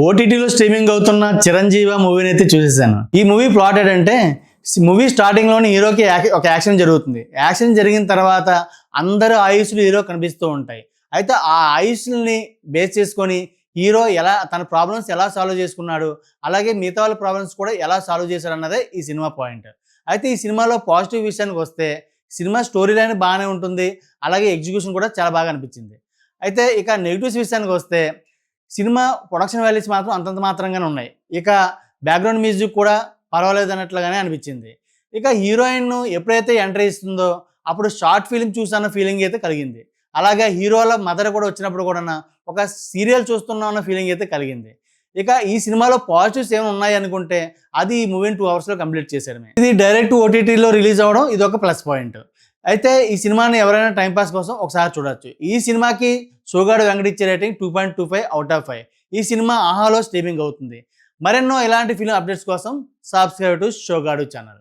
ఓటీటీలో స్ట్రీమింగ్ అవుతున్న చిరంజీవి మూవీని అయితే చూసేసాను. ఈ మూవీ ప్లాట్ ఏంటంటే మూవీ స్టార్టింగ్లోని హీరోకి ఒక యాక్షన్ జరుగుతుంది. యాక్షన్ జరిగిన తర్వాత అందరూ ఆయుష్లు హీరో కనిపిస్తూ ఉంటాయి. అయితే ఆ ఆయుష్ని బేస్ చేసుకొని హీరో ఎలా తన ప్రాబ్లమ్స్ ఎలా సాల్వ్ చేసుకున్నాడు, అలాగే మిగతా వాళ్ళ ప్రాబ్లమ్స్ కూడా ఎలా సాల్వ్ చేశాడు అన్నదే ఈ సినిమా పాయింట్. అయితే ఈ సినిమాలో పాజిటివ్ విషయానికి వస్తే సినిమా స్టోరీ లైన్ బాగానే ఉంటుంది, అలాగే ఎగ్జిక్యూషన్ కూడా చాలా బాగా అనిపించింది. అయితే ఇక నెగిటివ్స్ విషయానికి వస్తే సినిమా ప్రొడక్షన్ వాల్యూస్ మాత్రం అంతంత మాత్రంగానే ఉన్నాయి. ఇక బ్యాక్గ్రౌండ్ మ్యూజిక్ కూడా పర్వాలేదు అన్నట్లుగానే అనిపించింది. ఇక హీరోయిన్ ఎప్పుడైతే ఎంట్రీ ఇస్తుందో అప్పుడు షార్ట్ ఫిలిం చూసాన్న ఫీలింగ్ అయితే కలిగింది. అలాగే హీరోల మదర్ కూడా వచ్చినప్పుడు కూడా ఒక సీరియల్ చూస్తున్నాం అన్న ఫీలింగ్ అయితే కలిగింది. ఇక ఈ సినిమాలో పాజిటివ్స్ ఏమైనా ఉన్నాయి అనుకుంటే అది ఈ మూవీని 2 అవర్స్లో కంప్లీట్ చేశారు. ఇది డైరెక్ట్ ఓటీటీలో రిలీజ్ అవ్వడం ఇది ఒక ప్లస్ పాయింట్. అయితే ఈ సినిమాని ఎవరైనా టైంపాస్ కోసం ఒకసారి చూడొచ్చు. ఈ సినిమాకి సోగాడు వెంకట్ ఇచ్చే రేటింగ్ 2.25/5. ఈ సినిమా ఆహాలో స్ట్రీమింగ్ అవుతుంది. మరెన్నో ఇలాంటి ఫిల్మ్ అప్డేట్స్ కోసం సబ్స్క్రైబ్ టు షోగాడు ఛానల్.